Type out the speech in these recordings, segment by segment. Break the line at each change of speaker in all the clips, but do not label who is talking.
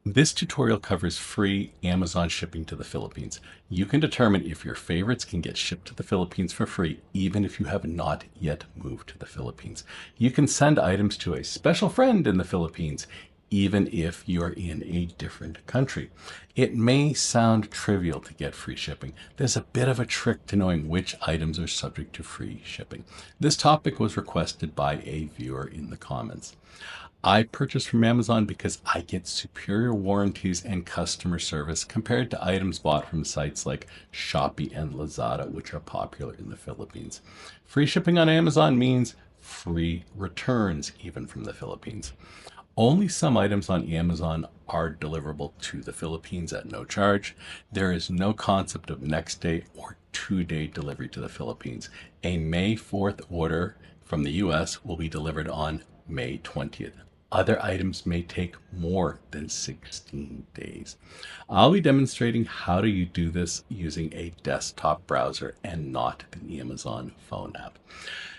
This tutorial covers free Amazon shipping to the Philippines. You can determine if your favorites can get shipped to the Philippines for free, even if you have not yet moved to the Philippines. You can send items to a special friend in the Philippines, even if you are in a different country. It may sound trivial to get free shipping. There's a bit of a trick to knowing which items are subject to free shipping. This topic was requested by a viewer in the comments. I purchase from Amazon because I get superior warranties and customer service compared to items bought from sites like Shopee and Lazada, which are popular in the Philippines. Free shipping on Amazon means free returns, even from the Philippines. Only some items on Amazon are deliverable to the Philippines at no charge. There is no concept of next day or 2-day delivery to the Philippines. A May 4th order from the US will be delivered on May 20th. Other items may take more than 16 days. I'll be demonstrating how do you do this using a desktop browser and not the Amazon phone app.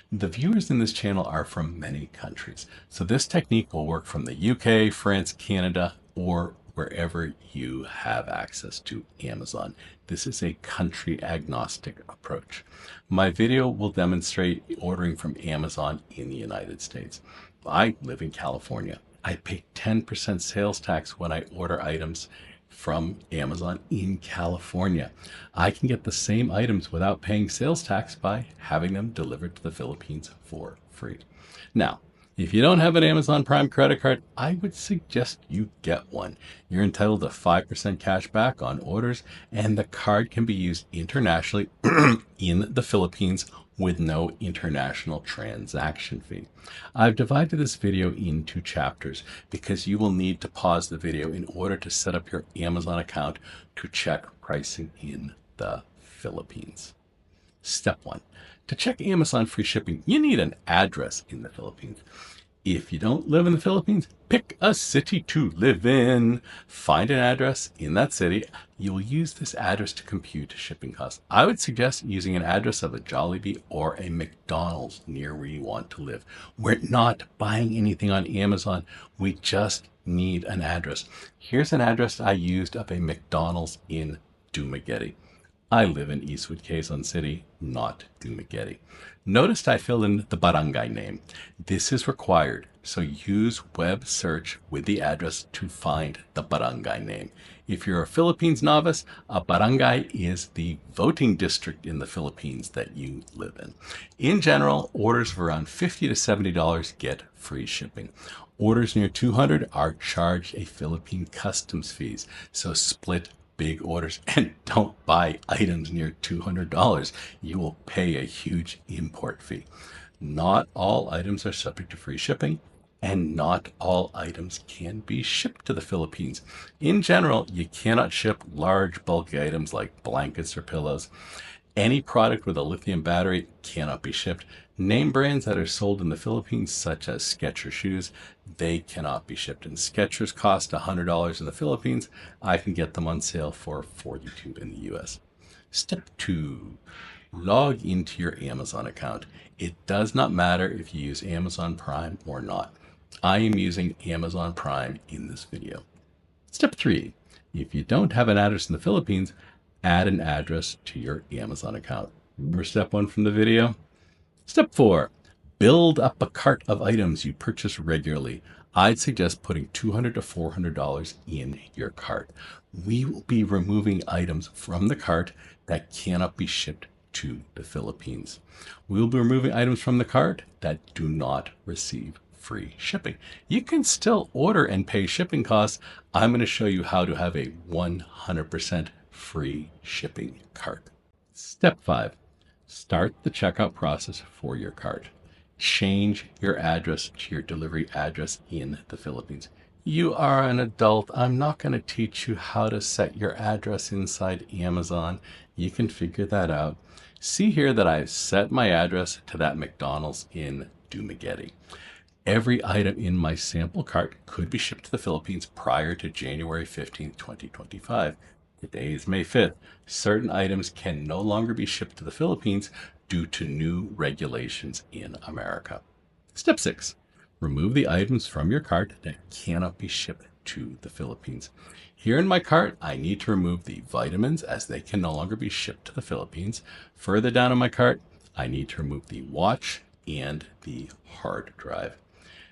The viewers in this channel are from many countries, so this technique will work from the UK, France, Canada, or wherever you have access to Amazon. This is a country agnostic approach. My video will demonstrate ordering from Amazon in the United States. I live in California. I pay 10% sales tax when I order items from Amazon in California. I can get the same items without paying sales tax by having them delivered to the Philippines for free. Now, if you don't have an Amazon Prime credit card, I would suggest you get one. You're entitled to 5% cash back on orders, and the card can be used internationally in the Philippines with no international transaction fee. I've divided this video into chapters because you will need to pause the video in order to set up your Amazon account to check pricing in the Philippines. Step 1. To check Amazon free shipping, you need an address in the Philippines. If you don't live in the Philippines, pick a city to live in. Find an address in that city. You will use this address to compute shipping costs. I would suggest using an address of a Jollibee or a McDonald's near where you want to live. We're not buying anything on Amazon. We just need an address. Here's an address I used of a McDonald's in Dumaguete. I live in Eastwood, Quezon City, not Dumaguete. Notice I filled in the barangay name. This is required, so use web search with the address to find the barangay name. If you're a Philippines novice, a barangay is the voting district in the Philippines that you live in. In general, orders of around $50 to $70 get free shipping. Orders near 200 are charged a Philippine customs fees, so split big orders and don't buy items near $200. You will pay a huge import fee. Not all items are subject to free shipping, and not all items can be shipped to the Philippines. In general, you cannot ship large bulky items like blankets or pillows. Any product with a lithium battery cannot be shipped. Name brands that are sold in the Philippines, such as Skechers shoes, they cannot be shipped. And Skechers cost $100 in the Philippines. I can get them on sale for $42 in the US. Step 2. Log into your Amazon account. It does not matter if you use Amazon Prime or not. I am using Amazon Prime in this video. Step 3. If you don't have an address in the Philippines, add an address to your Amazon account. Remember step 1 from the video? Step 4. Build up a cart of items you purchase regularly. I'd suggest putting $200 to $400 in your cart. We will be removing items from the cart that cannot be shipped to the Philippines. We will be removing items from the cart that do not receive free shipping. You can still order and pay shipping costs. I'm going to show you how to have a 100% free shipping cart. Step 5. Start the checkout process for your cart. Change your address to your delivery address in the Philippines. You are an adult. I'm not going to teach you how to set your address inside Amazon. You can figure that out. See here that I've set my address to that McDonald's in Dumaguete. Every item in my sample cart could be shipped to the Philippines prior to January 15th, 2025. Today is May 5th. Certain items can no longer be shipped to the Philippines due to new regulations in America. Step 6. Remove the items from your cart that cannot be shipped to the Philippines. Here in my cart, I need to remove the vitamins as they can no longer be shipped to the Philippines. Further down in my cart, I need to remove the watch and the hard drive.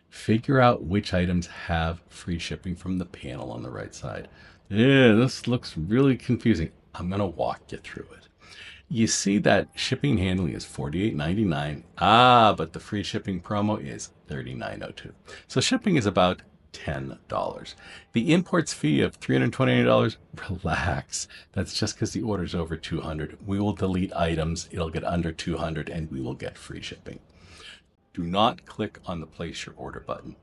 Figure out which items have free shipping from the panel on the right side. Yeah, this looks really confusing. I'm going to walk you through it. You see that shipping and handling is $48.99. But the free shipping promo is $39.02. So shipping is about $10. The imports fee of $328, relax. That's just because the order's over 200. We will delete items. It'll get under 200 and we will get free shipping. Do not click on the place your order button.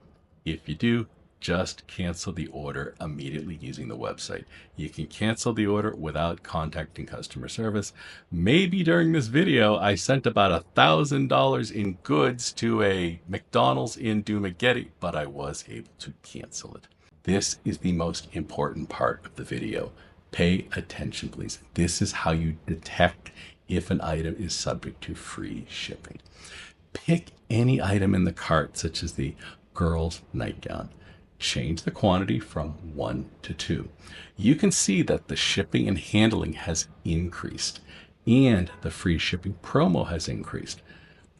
If you do, just cancel the order immediately using the website. You can cancel the order without contacting customer service. Maybe during this video, I sent about $1,000 in goods to a McDonald's in Dumaguete, but I was able to cancel it. This is the most important part of the video. Pay attention, please. This is how you detect if an item is subject to free shipping. Pick any item in the cart, such as the girl's nightgown. Change the quantity from 1 to 2. You can see that the shipping and handling has increased and the free shipping promo has increased.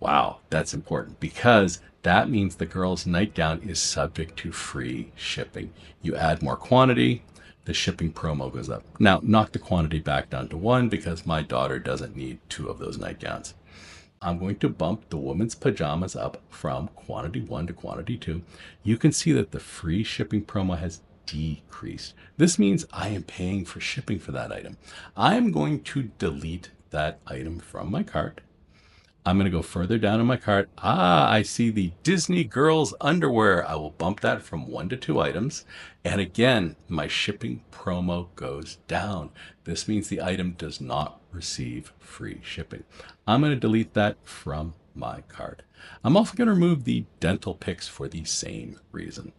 Wow, that's important because that means the girl's nightgown is subject to free shipping. You add more quantity, the shipping promo goes up. Now, knock the quantity back down to 1 because my daughter doesn't need 2 of those nightgowns. I'm going to bump the woman's pajamas up from quantity 1 to quantity 2. You can see that the free shipping promo has decreased. This means I am paying for shipping for that item. I'm going to delete that item from my cart. I'm going to go further down in my cart. I see the Disney girls underwear. I will bump that from 1 to 2 items. And again, my shipping promo goes down. This means the item does not receive free shipping. I'm going to delete that from my cart. I'm also going to remove the dental picks for the same reason.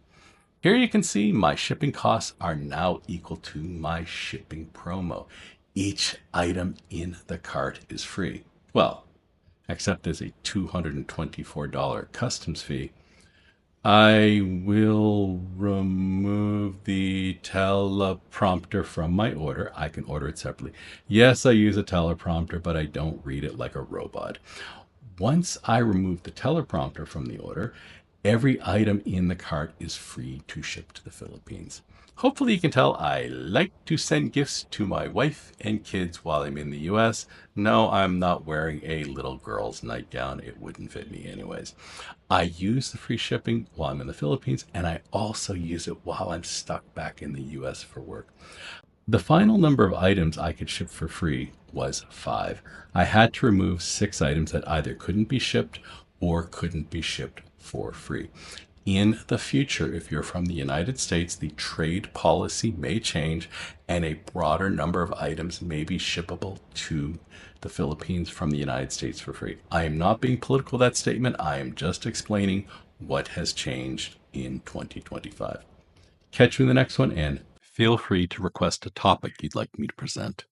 Here you can see my shipping costs are now equal to my shipping promo. Each item in the cart is free. Well, except there's a $224 customs fee. I will remove the teleprompter from my order. I can order it separately. Yes, I use a teleprompter, but I don't read it like a robot. Once I remove the teleprompter from the order, every item in the cart is free to ship to the Philippines. Hopefully you can tell I like to send gifts to my wife and kids while I'm in the US. No, I'm not wearing a little girl's nightgown. It wouldn't fit me anyways. I use the free shipping while I'm in the Philippines, and I also use it while I'm stuck back in the US for work. The final number of items I could ship for free was 5. I had to remove 6 items that either couldn't be shipped or couldn't be shipped for free. In the future, if you're from the United States, the trade policy may change and a broader number of items may be shippable to the Philippines from the United States for free. I am not being political with that statement. I am just explaining what has changed in 2025. Catch you in the next one, and feel free to request a topic you'd like me to present.